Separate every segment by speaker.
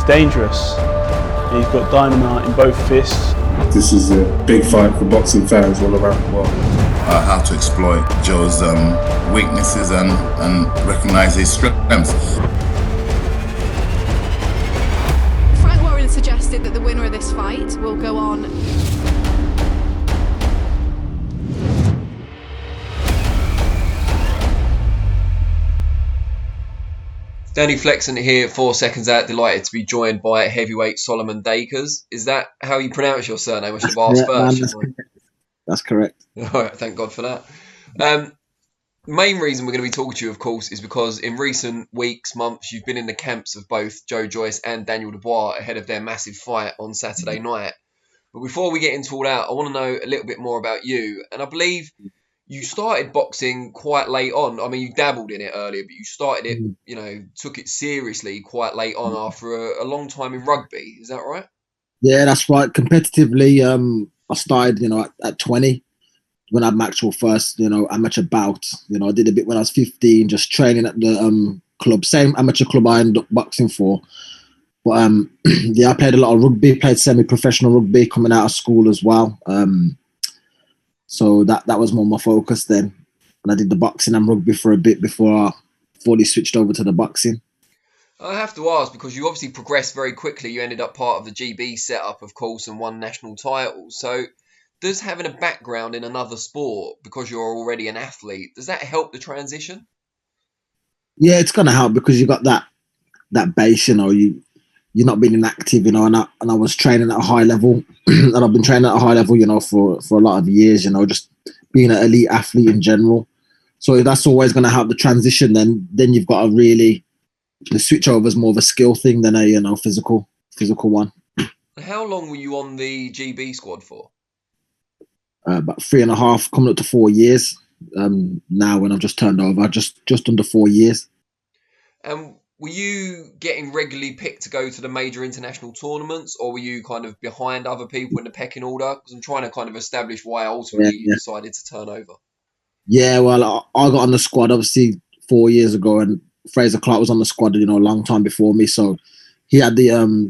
Speaker 1: He's dangerous. He's got dynamite in both fists.
Speaker 2: This is a big fight for boxing fans all around the world.
Speaker 3: How to exploit Joe's weaknesses and recognise his strengths.
Speaker 4: Frank Warren suggested that the winner of this fight will go on.
Speaker 5: Danny Flexen here for Seconds Out. Delighted to be joined by heavyweight Solomon Dacres. Is that how you pronounce your surname? I should have asked first.
Speaker 6: That's correct.
Speaker 5: All right, thank God for that. Main reason we're going to be talking to you, of course, is because in recent weeks, months, you've been in the camps of both Joe Joyce and Daniel Dubois ahead of their massive fight on Saturday night. But before we get into all that, I want to know a little bit more about you. And I believe you started boxing quite late on. I mean, you dabbled in it earlier, but you started it, took it seriously quite late on after a long time in rugby. Is that right?
Speaker 6: Yeah, that's right. Competitively, I started, at 20 when I had my actual first, amateur bout. I did a bit when I was 15, just training at the club, same amateur club I ended up boxing for. But I played a lot of rugby, played semi-professional rugby coming out of school as well. So that was more my focus then. And I did the boxing and rugby for a bit before I fully switched over to the boxing.
Speaker 5: I have to ask, because you obviously progressed very quickly. You ended up part of the GB setup, of course, and won national titles. So does having a background in another sport, because you're already an athlete, does that help the transition?
Speaker 6: Yeah, it's going to help because you got that base, you're not being inactive, and I was training at a high level, and I've been training at a high level, for a lot of years, just being an elite athlete in general. So that's always going to help the transition. Then you've got to really, the switch over is more of a skill thing than a physical one.
Speaker 5: How long were you on the GB squad for?
Speaker 6: About 3.5, coming up to 4 years. Now when I've just turned over, just under 4 years.
Speaker 5: Were you getting regularly picked to go to the major international tournaments, or were you kind of behind other people in the pecking order? Because I'm trying to kind of establish why ultimately you decided to turn over. Yeah,
Speaker 6: well, I got on the squad obviously 4 years ago, and Fraser Clark was on the squad, a long time before me. So he had the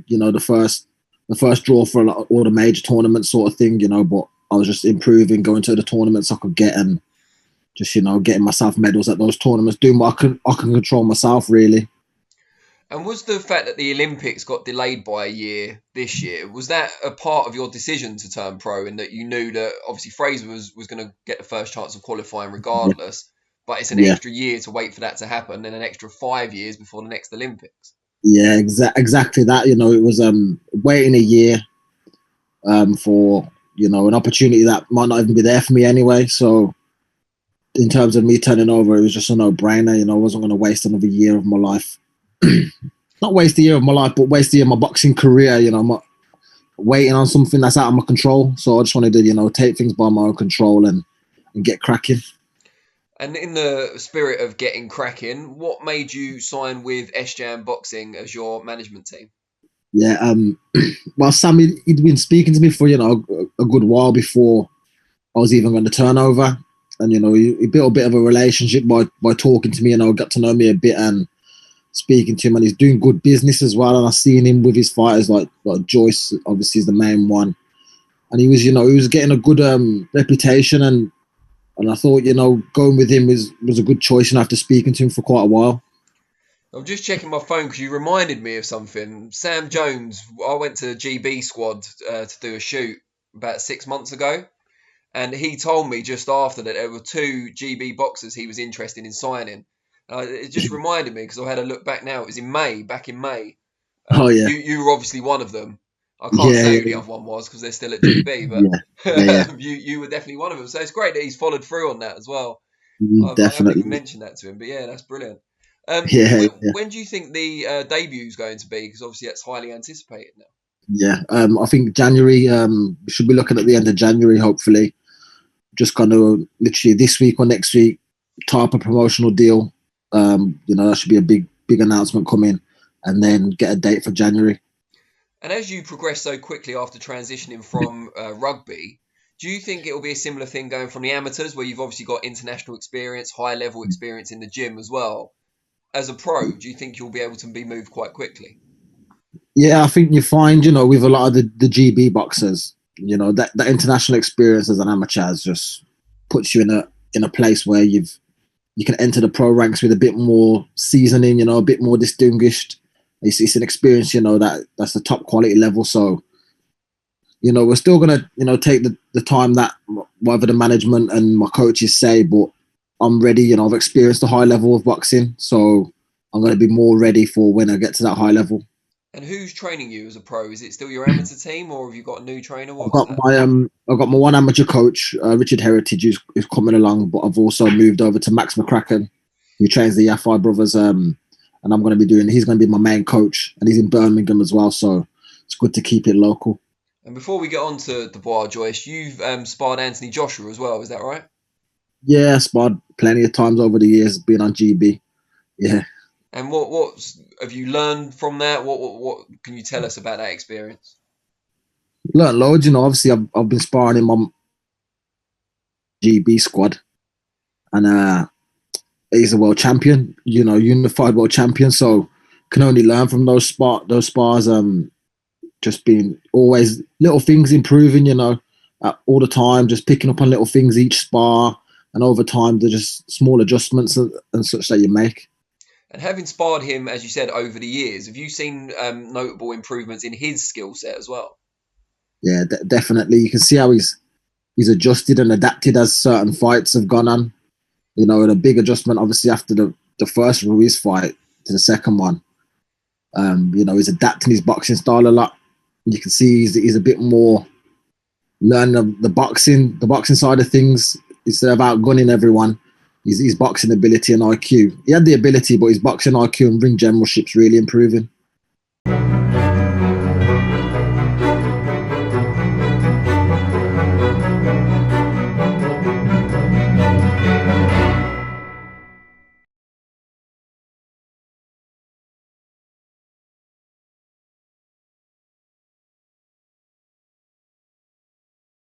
Speaker 6: the first draw for all the major tournaments sort of thing, But I was just improving, going to the tournaments I could get, and just getting myself medals at those tournaments, doing what I can control myself really.
Speaker 5: And was the fact that the Olympics got delayed by a year this year, was that a part of your decision to turn pro, in that you knew that obviously Fraser was going to get the first chance of qualifying regardless, but it's an extra year to wait for that to happen, and an extra 5 years before the next Olympics?
Speaker 6: Yeah, exactly that. It was waiting a year for, an opportunity that might not even be there for me anyway. So in terms of me turning over, it was just a no-brainer. I wasn't going to waste another year of my life. Not waste a year of my life, but waste a year of my boxing career. I'm not waiting on something that's out of my control. So I just wanted to, take things by my own control and get cracking. And
Speaker 5: in the spirit of getting cracking, what made you sign with SJAM Boxing as your management team?
Speaker 6: Yeah, well, Sam, he'd been speaking to me for, a good while before I was even going to turn over. And, he built a bit of a relationship by talking to me, got to know me a bit and speaking to him, and he's doing good business as well. And I've seen him with his fighters like Joyce, obviously, is the main one. And he was, he was getting a good reputation, and I thought, going with him was a good choice, and after speaking to him for quite a while.
Speaker 5: I'm just checking my phone because you reminded me of something. Sam Jones, I went to GB squad to do a shoot about 6 months ago, and he told me just after that there were 2 GB boxers he was interested in signing. It just reminded me, because I had a look back now. It was back in May.
Speaker 6: Oh, yeah.
Speaker 5: You were obviously one of them. I can't say who the other one was because they're still at GB, but you were definitely one of them. So it's great that he's followed through on that as well.
Speaker 6: Definitely.
Speaker 5: I haven't even mentioned that to him, but yeah, that's brilliant. When do you think the debut is going to be? Because obviously that's highly anticipated now.
Speaker 6: Yeah, I think January. We should be looking at the end of January, hopefully. Just kind of literally this week or next week, type of promotional deal. That should be a big announcement coming, and then get a date for January.
Speaker 5: And as you progress so quickly after transitioning from rugby, do you think it will be a similar thing going from the amateurs, where you've obviously got international experience, high level experience in the gym as well, as a pro? Do you think you'll be able to be moved quite quickly?
Speaker 6: Yeah, I think you find, with a lot of the GB boxers, that international experience as an amateur has just puts you in a place where you can enter the pro ranks with a bit more seasoning, a bit more distinguished. It's an experience, that's the top quality level. So, we're still gonna, take the time that whatever the management and my coaches say, but I'm ready. I've experienced a high level of boxing, so I'm gonna be more ready for when I get to that high level.
Speaker 5: And who's training you as a pro? Is it still your amateur team, or have you got a new trainer?
Speaker 6: I've got my one amateur coach, Richard Heritage, who's coming along, but I've also moved over to Max McCracken, who trains the Yafai brothers, and I'm going to be he's going to be my main coach, and he's in Birmingham as well, so it's good to keep it local.
Speaker 5: And before we get on to Dubois, Joyce, you've sparred Anthony Joshua as well, is that right?
Speaker 6: Yeah, sparred plenty of times over the years, being on GB. Yeah.
Speaker 5: And what have you learned from that? What can you tell us about that experience?
Speaker 6: Learned loads, obviously I've been sparring in my GB squad, and he's a world champion, unified world champion, so can only learn from those spars, just being always little things improving, all the time, just picking up on little things each spar, and over time they're just small adjustments and such that you make.
Speaker 5: And having sparred him, as you said, over the years, have you seen notable improvements in his skill set as well? Yeah,
Speaker 6: definitely. You can see how he's adjusted and adapted as certain fights have gone on. And a big adjustment, obviously, after the first Ruiz fight to the second one. He's adapting his boxing style a lot. You can see he's a bit more learning the boxing side of things instead of outgunning everyone. His boxing ability and IQ. He had the ability, but his boxing IQ and ring generalship's really improving.